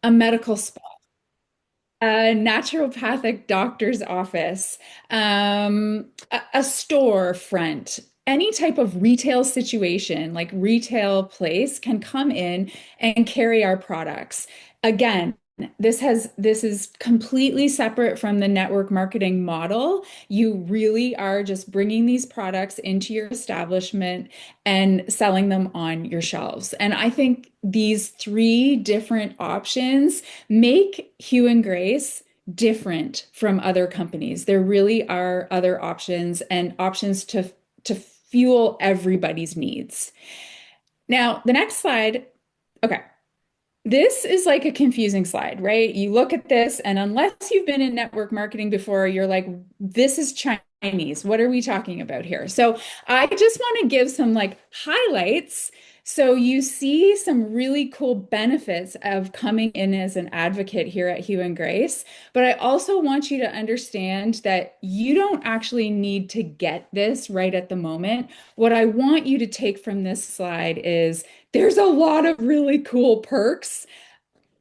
A medical spa, a naturopathic doctor's office, a store front, any type of retail situation, like retail place can come in and carry our products. Again, this is completely separate from the network marketing model. You really are just bringing these products into your establishment and selling them on your shelves. And I think these three different options make Hugh and Grace different from other companies. There really are other options and options to fuel everybody's needs. Now, the next slide, okay. This is like a confusing slide, right? You look at this, and unless you've been in network marketing before, you're like, this is Chinese. What are we talking about here? So I just want to give some like highlights so you see some really cool benefits of coming in as an advocate here at Hugh and Grace. But I also want you to understand that you don't actually need to get this right at the moment. What I want you to take from this slide is there's a lot of really cool perks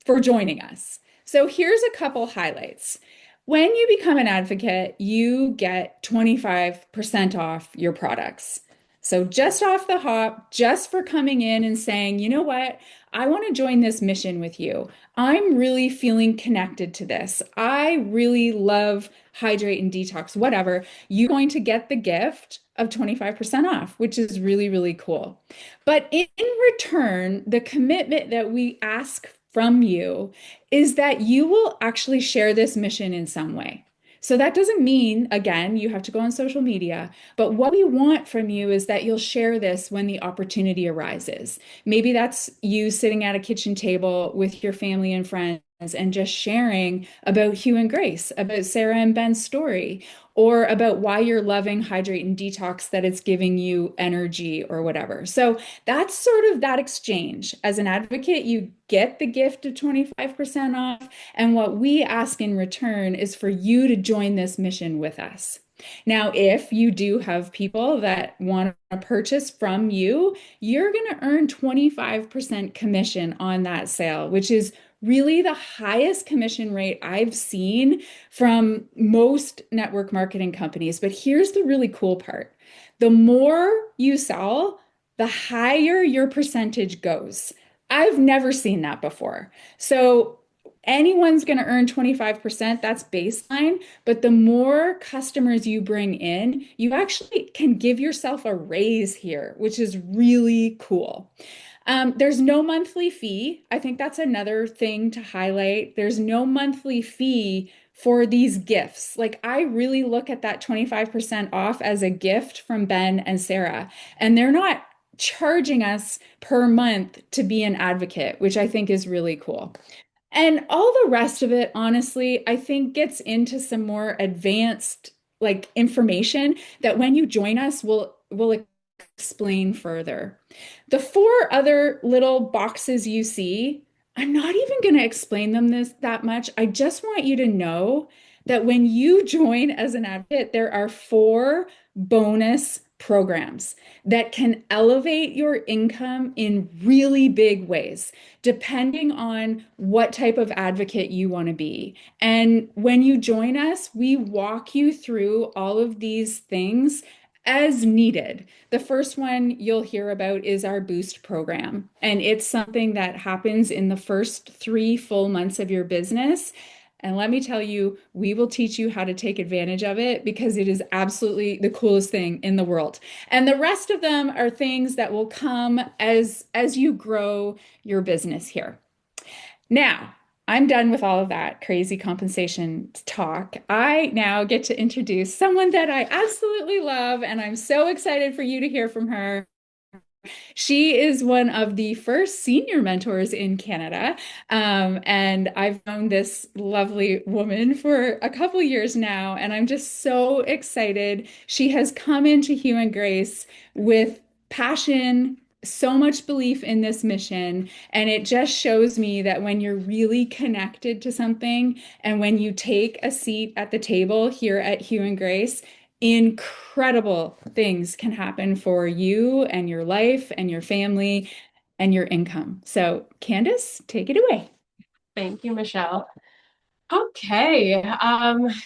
for joining us. So here's a couple highlights. When you become an advocate, you get 25% off your products. So just off the hop, just for coming in and saying, you know what, I want to join this mission with you. I'm really feeling connected to this. I really love hydrate and detox, whatever. You're going to get the gift of 25% off, which is really, really cool. But in return, the commitment that we ask from you is that you will actually share this mission in some way. So that doesn't mean, again, you have to go on social media, but what we want from you is that you'll share this when the opportunity arises. Maybe that's you sitting at a kitchen table with your family and friends and just sharing about Hugh and Grace, about Sarah and Ben's story, or about why you're loving Hydrate and Detox, that it's giving you energy or whatever. So that's sort of that exchange. As an advocate, you get the gift of 25% off. And what we ask in return is for you to join this mission with us. Now, if you do have people that want to purchase from you, you're going to earn 25% commission on that sale, which is really the highest commission rate I've seen from most network marketing companies. But here's the really cool part. The more you sell, the higher your percentage goes. I've never seen that before. So anyone's going to earn 25%, that's baseline. But the more customers you bring in, you actually can give yourself a raise here, which is really cool. There's no monthly fee. I think that's another thing to highlight. There's no monthly fee for these gifts. Like, I really look at that 25% off as a gift from Ben and Sarah, and they're not charging us per month to be an advocate, which I think is really cool. And all the rest of it, honestly, I think gets into some more advanced like information that when you join us, we'll explain further. The four other little boxes you see, I'm not even going to explain them this that much. I just want you to know that when you join as an advocate, there are four bonus programs that can elevate your income in really big ways, depending on what type of advocate you want to be. And when you join us, we walk you through all of these things as needed. The first one you'll hear about is our Boost program, and it's something that happens in the first 3 full months of your business. And let me tell you, we will teach you how to take advantage of it because it is absolutely the coolest thing in the world. And the rest of them are things that will come as you grow your business here. Now, I'm done with all of that crazy compensation talk. I now get to introduce someone that I absolutely love, and I'm so excited for you to hear from her. She is one of the first senior mentors in Canada. And I've known this lovely woman for a couple years now, and I'm just so excited. She has come into Hugh and Grace with passion, so much belief in this mission. And it just shows me that when you're really connected to something and when you take a seat at the table here at Hugh and Grace, incredible things can happen for you and your life and your family and your income. So, Candace, take it away. Thank you, Michelle. Okay,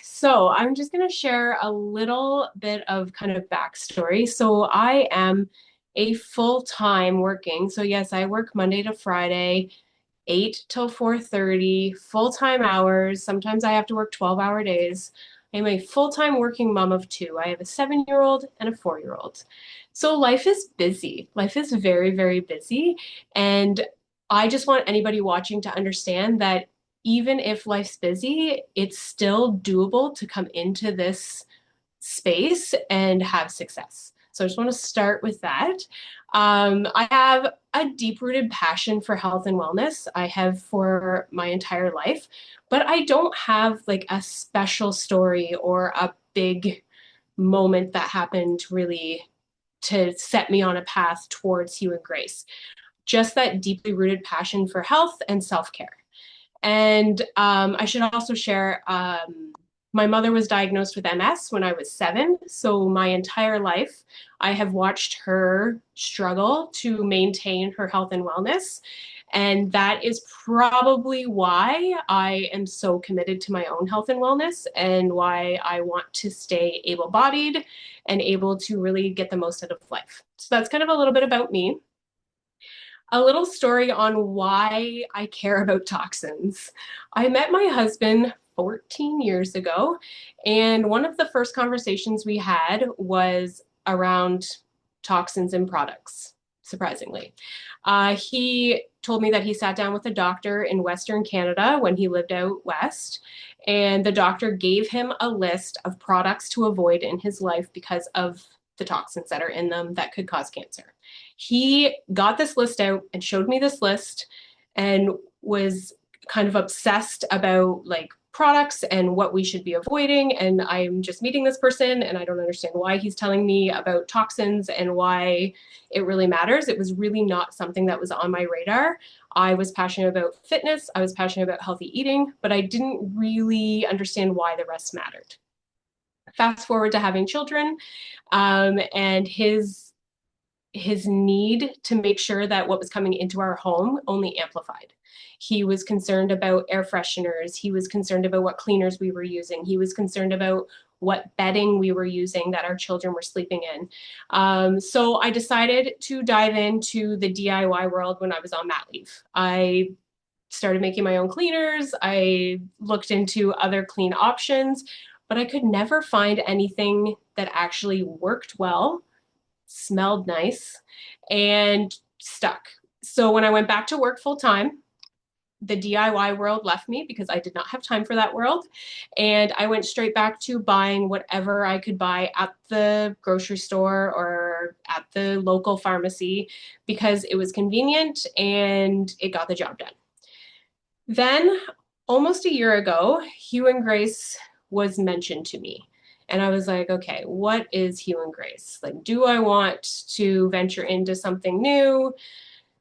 so I'm just going to share a little bit of kind of backstory. So I am a full-time working. So yes, I work Monday to Friday, 8 till 4:30, full-time hours. Sometimes I have to work 12-hour days. I'm a full-time working mom of two. I have a 7-year-old and a 4-year-old. So life is busy. Life is very, very busy. And I just want anybody watching to understand that even if life's busy, it's still doable to come into this space and have success. So I just want to start with that. I have a deep rooted passion for health and wellness. I have for my entire life, but I don't have like a special story or a big moment that happened really to set me on a path towards Hugh and Grace. Just that deeply rooted passion for health and self care. And I should also share my mother was diagnosed with MS when I was 7. So my entire life, I have watched her struggle to maintain her health and wellness. And that is probably why I am so committed to my own health and wellness and why I want to stay able bodied and able to really get the most out of life. So that's kind of a little bit about me. A little story on why I care about toxins. I met my husband 14 years ago, and one of the first conversations we had was around toxins in products, surprisingly. He told me that he sat down with a doctor in Western Canada when he lived out west, and the doctor gave him a list of products to avoid in his life because of the toxins that are in them that could cause cancer. He got this list out and showed me this list and was kind of obsessed about like products and what we should be avoiding. And I'm just meeting this person and I don't understand why he's telling me about toxins and why it really matters. It was really not something that was on my radar. I was passionate about fitness, I was passionate about healthy eating, but I didn't really understand why the rest mattered. Fast forward to having children, and his need to make sure that what was coming into our home only amplified. He was concerned about air fresheners. He was concerned about what cleaners we were using. He was concerned about what bedding we were using that our children were sleeping in. So I decided to dive into the DIY world when I was on mat leave. I started making my own cleaners. I looked into other clean options, but I could never find anything that actually worked well, smelled nice, and stuck. So when I went back to work full time, the DIY world left me because I did not have time for that world. And I went straight back to buying whatever I could buy at the grocery store or at the local pharmacy because it was convenient and it got the job done. Then, almost a year ago, Hugh and Grace was mentioned to me. And I was like, okay, what is Hugh and Grace? Like, do I want to venture into something new?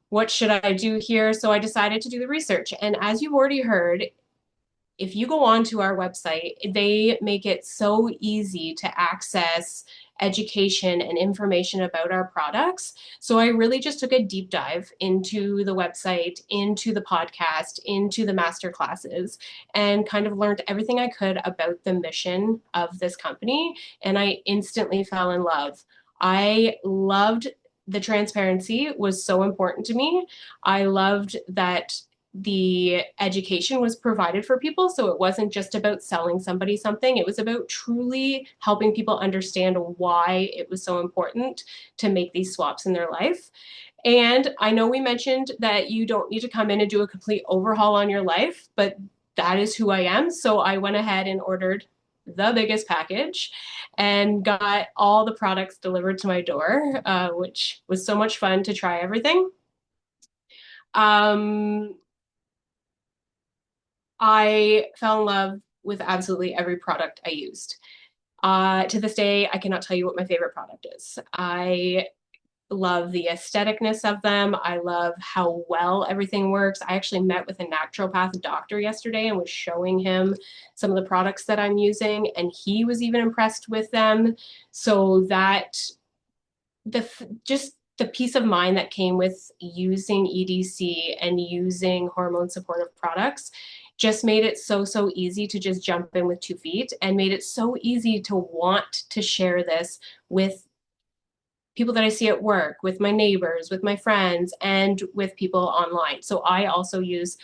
What should I do here? So I decided to do the research. And as you've already heard, if you go onto our website, they make it so easy to access education and information about our products. So I really just took a deep dive into the website, into the podcast, into the master classes, and kind of learned everything I could about the mission of this company. And I instantly fell in love. I loved the transparency was so important to me. I loved that the education was provided for people. So it wasn't just about selling somebody something, it was about truly helping people understand why it was so important to make these swaps in their life. And I know we mentioned that you don't need to come in and do a complete overhaul on your life, but that is who I am. So I went ahead and ordered the biggest package and got all the products delivered to my door, which was so much fun to try everything. Um, I fell in love with absolutely every product I used. To this day, I cannot tell you what my favorite product is. I love the aestheticness of them. I love how well everything works. I actually met with a naturopath doctor yesterday and was showing him some of the products that I'm using, and he was even impressed with them. So that just the peace of mind that came with using EDC and using hormone supportive products just made it so easy to just jump in with 2 feet and made it so easy to want to share this with people that I see at work, with my neighbors, with my friends, and with people online. So I also use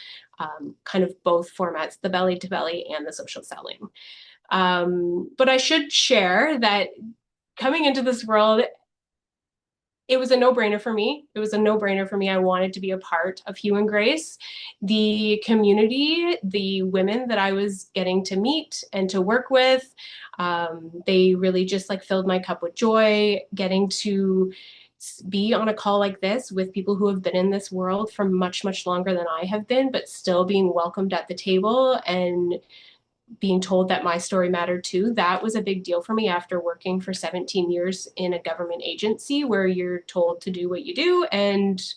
kind of both formats, the belly to belly and the social selling. But I should share that coming into this world, it was a no-brainer for me. It was a no-brainer for me. I wanted to be a part of Hugh and Grace. The community, the women that I was getting to meet and to work with, they really just like filled my cup with joy. Getting to be on a call like this with people who have been in this world for much longer than I have been, but still being welcomed at the table and being told that my story mattered too, that was a big deal for me after working for 17 years in a government agency where you're told to do what you do and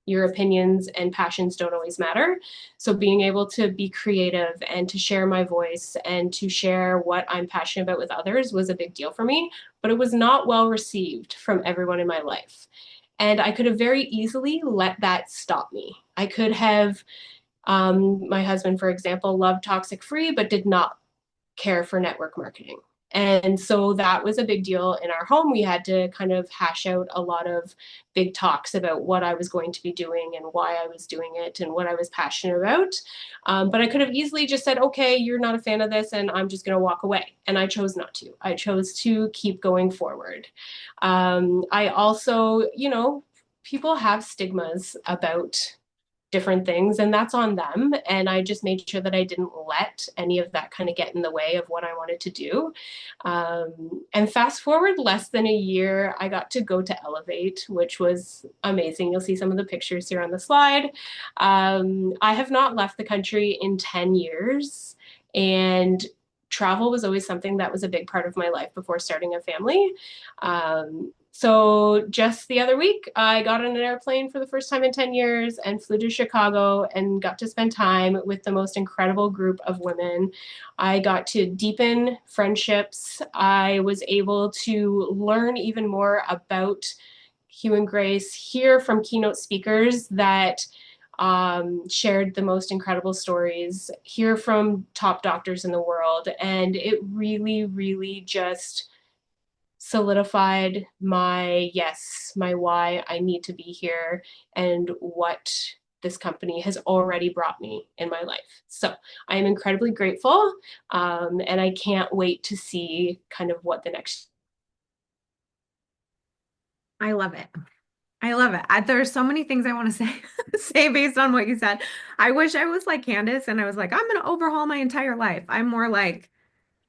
your opinions and passions don't always matter. So being able to be creative and to share my voice and to share what I'm passionate about with others was a big deal for me, but it was not well received from everyone in my life. And I could have very easily let that stop me. I could have my husband, for example, loved toxic free, but did not care for network marketing. And so that was a big deal in our home. We had to kind of hash out a lot of big talks about what I was going to be doing and why I was doing it and what I was passionate about. But I could have easily just said, okay, you're not a fan of this, and I'm just going to walk away. And I chose not to. I chose to keep going forward. I also, people have stigmas about different things, and that's on them. And I just made sure that I didn't let any of that kind of get in the way of what I wanted to do. And fast forward less than a year, I got to go to Elevate, which was amazing. You'll see some of the pictures here on the slide. I have not left the country in 10 years. And travel was always something that was a big part of my life before starting a family. So just the other week, I got on an airplane for the first time in 10 years and flew to Chicago and got to spend time with the most incredible group of women. I got to deepen friendships. I was able to learn even more about Hugh and Grace, hear from keynote speakers that shared the most incredible stories, hear from top doctors in the world. And it really just solidified my yes, my why I need to be here and what this company has already brought me in my life. So I am incredibly grateful, and I can't wait to see kind of what the next. I love it. I love it. There's so many things I want to say say based on what you said. I wish I was like Candace and I was like, I'm going to overhaul my entire life. I'm more like,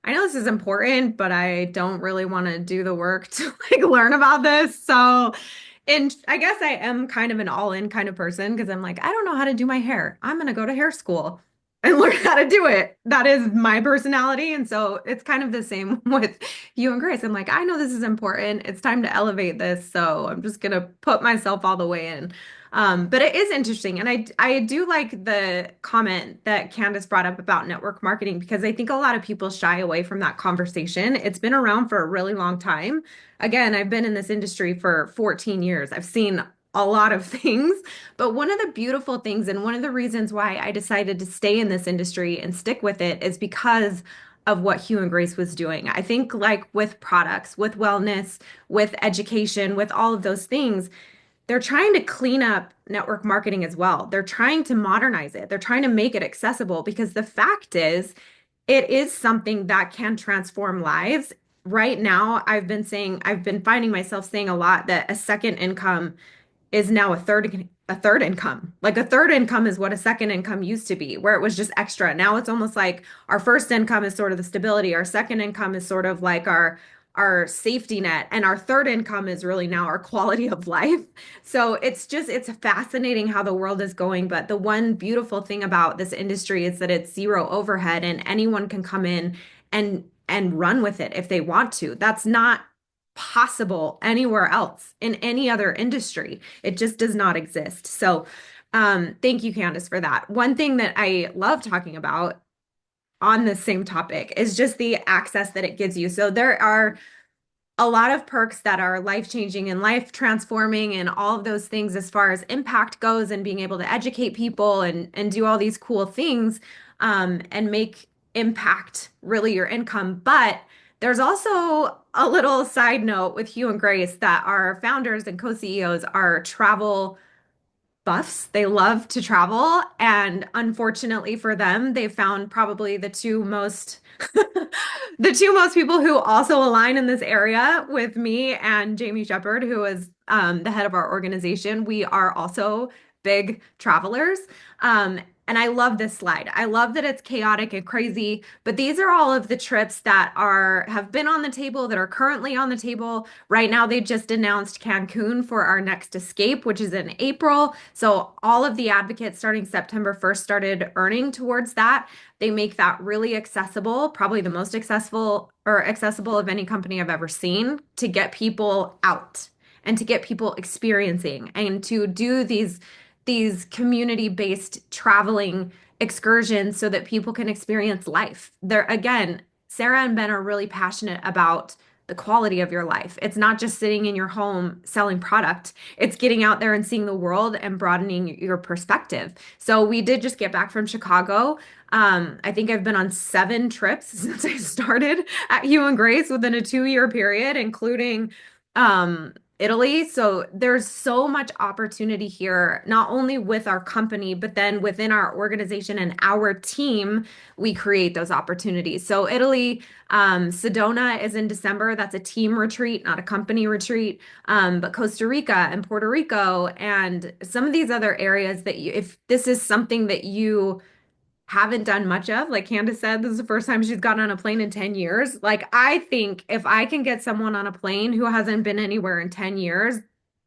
I know this is important, but I don't really want to do the work to like learn about this. So, and I guess I am kind of an all-in kind of person because I'm like, I don't know how to do my hair. I'm going to go to hair school and learn how to do it. That is my personality. And so it's kind of the same with you and Grace. I'm like, I know this is important. It's time to elevate this. So I'm just going to put myself all the way in. But it is interesting. And I do like the comment that Candace brought up about network marketing because I think a lot of people shy away from that conversation. It's been around for a really long time. Again, I've been in this industry for 14 years. I've seen a lot of things, but one of the beautiful things and one of the reasons why I decided to stay in this industry and stick with it is because of what Hugh and Grace was doing. I think like with products, with wellness, with education, with all of those things, they're trying to clean up network marketing as well. They're trying to modernize it. They're trying to make it accessible because the fact is, it is something that can transform lives. Right now, I've been finding myself saying a lot that a second income is now a third income. Like a third income is what a second income used to be, where it was just extra. Now it's almost like our first income is sort of the stability, our second income is sort of like our safety net, and our third income is really now our quality of life. So it's fascinating how the world is going, but the one beautiful thing about this industry is that it's zero overhead and anyone can come in and run with it if they want to. That's not possible anywhere else in any other industry. It just does not exist. So, thank you, Candace, for that. One thing that I love talking about on the same topic is just the access that it gives you. So there are a lot of perks that are life-changing and life transforming and all of those things as far as impact goes and being able to educate people and do all these cool things and make impact really your income. But there's also a little side note with Hugh and Grace that our founders and co-CEOs are travel buffs. They love to travel. And unfortunately for them, they found probably the two most the two most people who also align in this area with me and Jamie Shepard, who is the head of our organization. We are also big travelers. And I love this slide. I love that it's chaotic and crazy, but these are all of the trips that are have been on the table, that are currently on the table. Right now, they just announced Cancun for our next escape, which is in April. So all of the advocates starting September 1st started earning towards that. They make that really accessible, probably the most accessible of any company I've ever seen to get people out and to get people experiencing and to do these community-based traveling excursions so that people can experience life. There again, Sarah and Ben are really passionate about the quality of your life. It's not just sitting in your home selling product. It's getting out there and seeing the world and broadening your perspective. So we did just get back from Chicago. I think I've been on 7 trips since I started at Hugh and Grace within a 2-year period, including Italy. So there's so much opportunity here, not only with our company, but then within our organization and our team, we create those opportunities. So Italy, Sedona is in December. That's a team retreat, not a company retreat. But Costa Rica and Puerto Rico and some of these other areas that you, if this is something that you haven't done much of. Like Candace said, this is the first time she's gotten on a plane in 10 years. Like, I think if I can get someone on a plane who hasn't been anywhere in 10 years,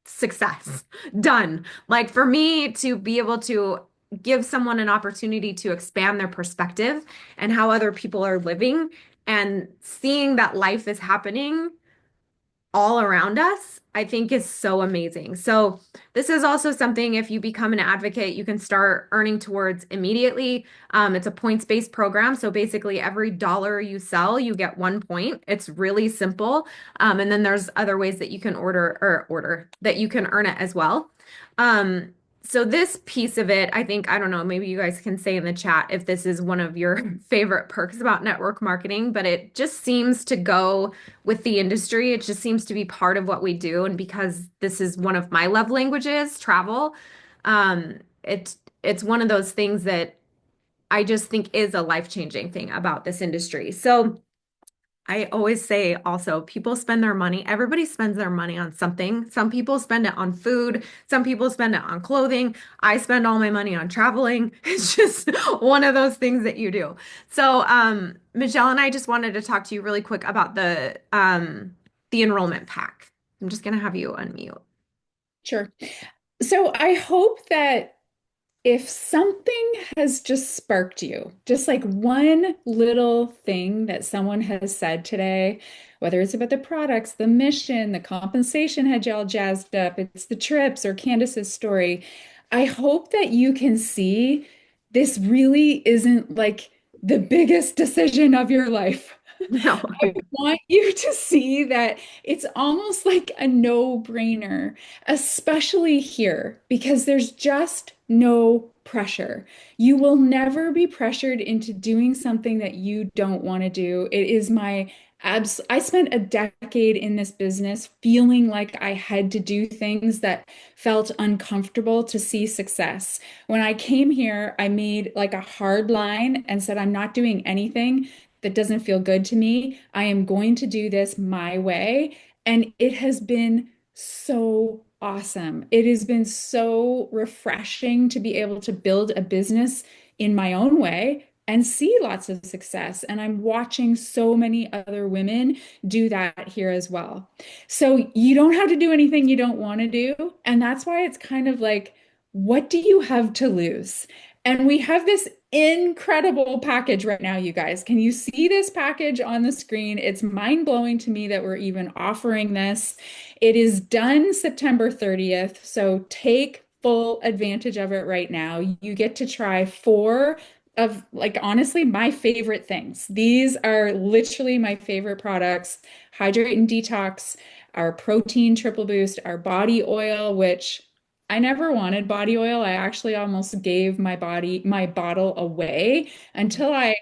success, done. Like, for me to be able to give someone an opportunity to expand their perspective and how other people are living and seeing that life is happening all around us, I think is so amazing. So this is also something, if you become an advocate, you can start earning towards immediately. It's a points-based program. So basically every dollar you sell, you get 1 point. It's really simple. And then there's other ways that you can order that you can earn it as well. Um, so this piece of it, I think, I don't know, maybe you guys can say in the chat if this is one of your favorite perks about network marketing, but it just seems to go with the industry. It just seems to be part of what we do. And because this is one of my love languages, travel, it's one of those things that I just think is a life-changing thing about this industry. So I always say also, people spend their money, everybody spends their money on something. Some people spend it on food, some people spend it on clothing. I spend all my money on traveling. It's just one of those things that you do. So, Michelle and I just wanted to talk to you really quick about the enrollment pack. I'm just gonna have you unmute. Sure. So I hope that if something has just sparked you, just like one little thing that someone has said today, whether it's about the products, the mission, the compensation had you all jazzed up, it's the trips or Candace's story, I hope that you can see this really isn't like the biggest decision of your life. No. I want you to see that it's almost like a no-brainer, especially here, because there's just no pressure. You will never be pressured into doing something that you don't want to do. It is my I spent a decade in this business feeling like I had to do things that felt uncomfortable to see success. When I came here, I made like a hard line and said, I'm not doing anything that doesn't feel good to me. I am going to do this my way. And it has been so awesome. It has been so refreshing to be able to build a business in my own way and see lots of success. And I'm watching so many other women do that here as well. So you don't have to do anything you don't want to do. And that's why it's kind of like, what do you have to lose? And we have this incredible package right now, you guys. Can you see this package on the screen? It's mind-blowing to me that we're even offering this. It is done September 30th, so take full advantage of it right now. You get to try 4 of like honestly my favorite things. These are literally my favorite products. Hydrate and Detox, our protein triple boost, our body oil, which I never wanted body oil. I actually almost gave my bottle away until I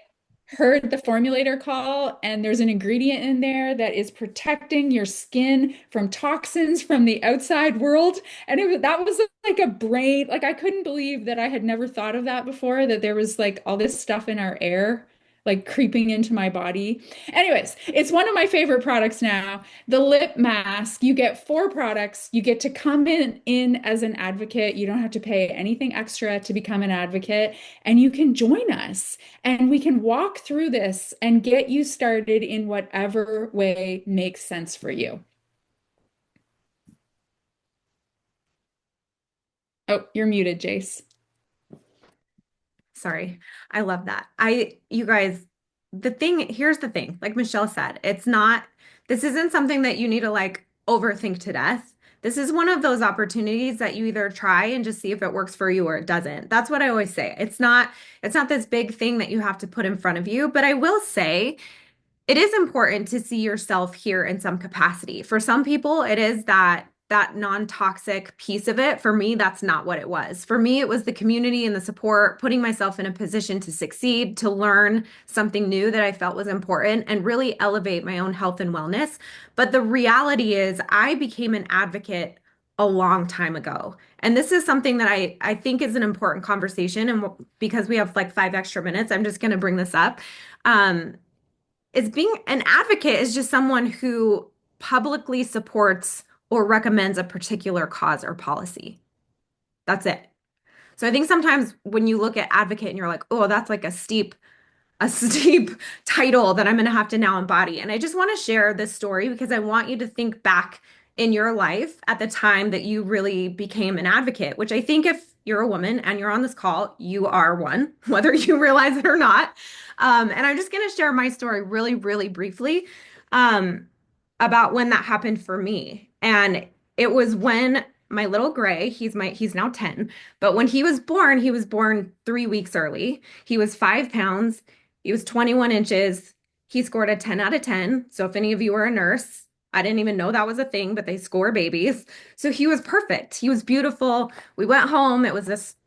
heard the formulator call, and there's an ingredient in there that is protecting your skin from toxins from the outside world. And that was like a brain, like I couldn't believe that I had never thought of that before, that there was like all this stuff in our air, like creeping into my body. Anyways, it's one of my favorite products now. The lip mask, you get four products. You get to come in as an advocate. You don't have to pay anything extra to become an advocate, and you can join us and we can walk through this and get you started in whatever way makes sense for you. Oh, you're muted, Jace. Sorry. I love that. You guys, here's the thing, like Michelle said, this isn't something that you need to like overthink to death. This is one of those opportunities that you either try and just see if it works for you or it doesn't. That's what I always say. It's not this big thing that you have to put in front of you, but I will say it is important to see yourself here in some capacity. For some people, it is that non-toxic piece of it. For me, that's not what it was. For me, it was the community and the support, putting myself in a position to succeed, to learn something new that I felt was important and really elevate my own health and wellness. But the reality is I became an advocate a long time ago. And this is something that I think is an important conversation. And because we have like 5 extra minutes, I'm just going to bring this up. Um, is being an advocate is just someone who publicly supports or recommends a particular cause or policy. That's it. So I think sometimes when you look at advocate and you're like, oh, that's like a steep title that I'm going to have to now embody. And I just want to share this story because I want you to think back in your life at the time that you really became an advocate, which I think if you're a woman and you're on this call, you are one, whether you realize it or not. And I'm just going to share my story really, really briefly um, about when that happened for me. And it was when my little gray, he's now 10, but when he was born 3 weeks early. He was 5 pounds. He was 21 inches. He scored a 10 out of 10. So if any of you are a nurse, I didn't even know that was a thing, but they score babies. So he was perfect. He was beautiful. We went home.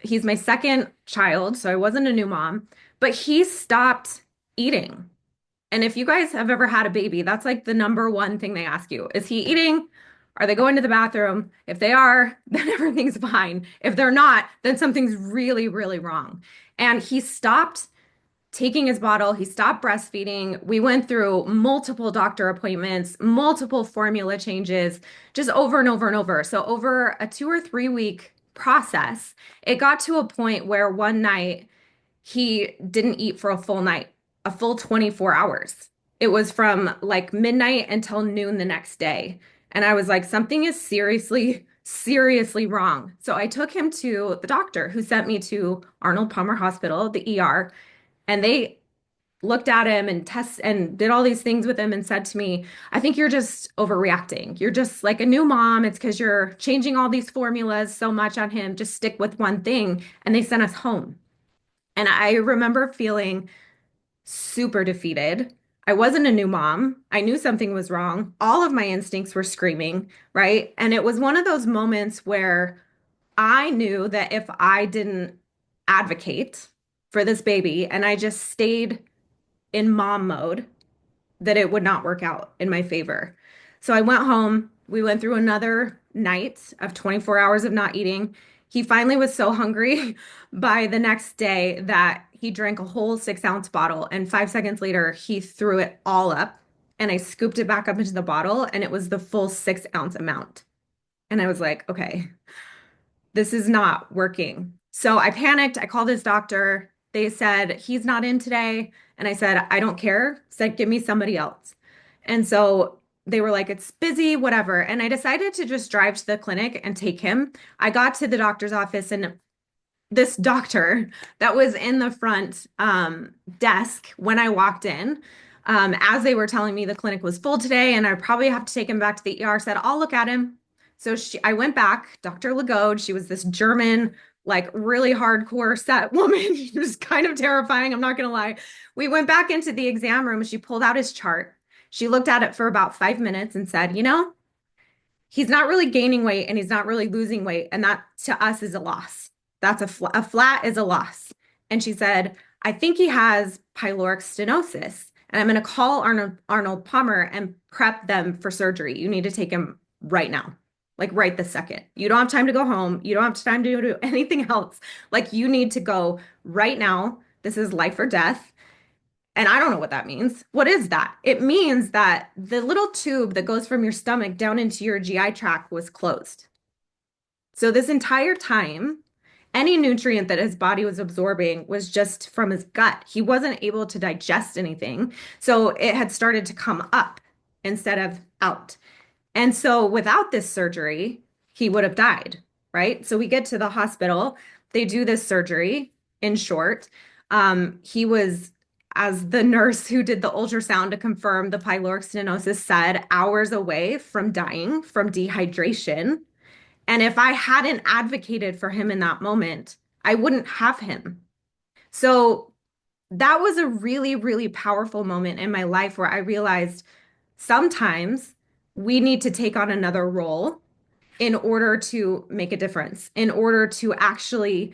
He's my second child, so I wasn't a new mom, but he stopped eating. And if you guys have ever had a baby, that's like the number one thing they ask you. Is he eating? Are they going to the bathroom? If they are, then everything's fine. If they're not, then something's really, really wrong. And he stopped taking his bottle. He stopped breastfeeding. We went through multiple doctor appointments, multiple formula changes, just over and over and over. So over a 2 or 3 week process, it got to a point where one night he didn't eat for a full night, a full 24 hours. It was from like midnight until noon the next day. And I was like, something is seriously, seriously wrong. So I took him to the doctor who sent me to Arnold Palmer Hospital, the ER, and they looked at him and test and did all these things with him and said to me, I think you're just overreacting. You're just like a new mom. It's because you're changing all these formulas so much on him. Just stick with one thing. And they sent us home. And I remember feeling super defeated. I wasn't a new mom. I knew something was wrong. All of my instincts were screaming, right? And it was one of those moments where I knew that if I didn't advocate for this baby and I just stayed in mom mode, that it would not work out in my favor. So I went home. We went through another night of 24 hours of not eating. He finally was so hungry by the next day that he drank a whole 6 ounce bottle. And 5 seconds later, he threw it all up. And I scooped it back up into the bottle, and it was the full 6 ounce amount. And I was like, okay, this is not working. So I panicked. I called his doctor. They said, he's not in today. And I said, I don't care. Said, give me somebody else. And so they were like, it's busy, whatever. And I decided to just drive to the clinic and take him. I got to the doctor's office, and this doctor that was in the front desk when I walked in, as they were telling me the clinic was full today and I probably have to take him back to the ER, said, I'll look at him. So I went back, Dr. Lagode, she was this German like really hardcore set woman. She was kind of terrifying. I'm not going to lie. We went back into the exam room. She pulled out his chart. She looked at it for about 5 minutes and said, he's not really gaining weight and he's not really losing weight. And that to us is a loss. That's a flat is a loss. And she said, I think he has pyloric stenosis. And I'm going to call Arnold Palmer and prep them for surgery. You need to take him right now, like right this second. You don't have time to go home. You don't have time to do anything else. Like you need to go right now. This is life or death. And I don't know what that means. What is that? It means that the little tube that goes from your stomach down into your GI tract was closed. So this entire time, any nutrient that his body was absorbing was just from his gut. He wasn't able to digest anything. So it had started to come up instead of out. And so without this surgery, he would have died, right? So we get to the hospital, they do this surgery. In short, he was, as the nurse who did the ultrasound to confirm the pyloric stenosis said, hours away from dying from dehydration. And if I hadn't advocated for him in that moment, I wouldn't have him. So that was a really, really powerful moment in my life where I realized sometimes we need to take on another role in order to make a difference, in order to actually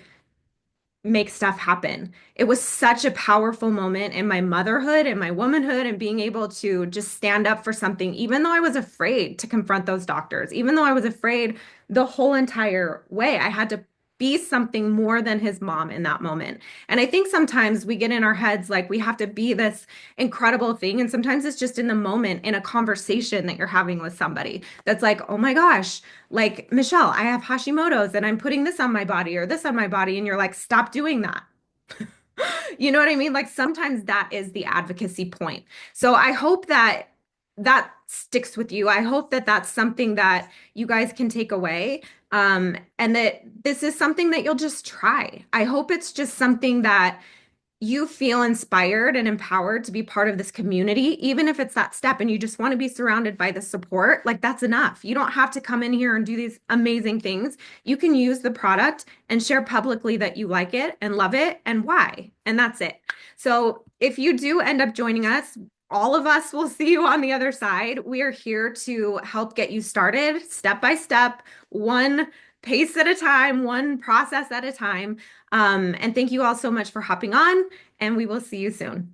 make stuff happen. It was such a powerful moment in my motherhood and my womanhood and being able to just stand up for something, even though I was afraid to confront those doctors, even though I was afraid the whole entire way. I had to be something more than his mom in that moment. And I think sometimes we get in our heads like we have to be this incredible thing. And sometimes it's just in the moment in a conversation that you're having with somebody that's like, oh my gosh, like, Michelle, I have Hashimoto's and I'm putting this on my body or this on my body. And you're like, stop doing that. You know what I mean? Like sometimes that is the advocacy point. So I hope that that sticks with you. I hope that that's something that you guys can take away. And that this is something that you'll just try. I hope it's just something that you feel inspired and empowered to be part of this community, even if it's that step and you just want to be surrounded by the support, like that's enough. You don't have to come in here and do these amazing things. You can use the product and share publicly that you like it and love it and why. And that's it. So if you do end up joining us, all of us will see you on the other side. We are here to help get you started step by step, one pace at a time, one process at a time. And thank you all so much for hopping on, and we will see you soon.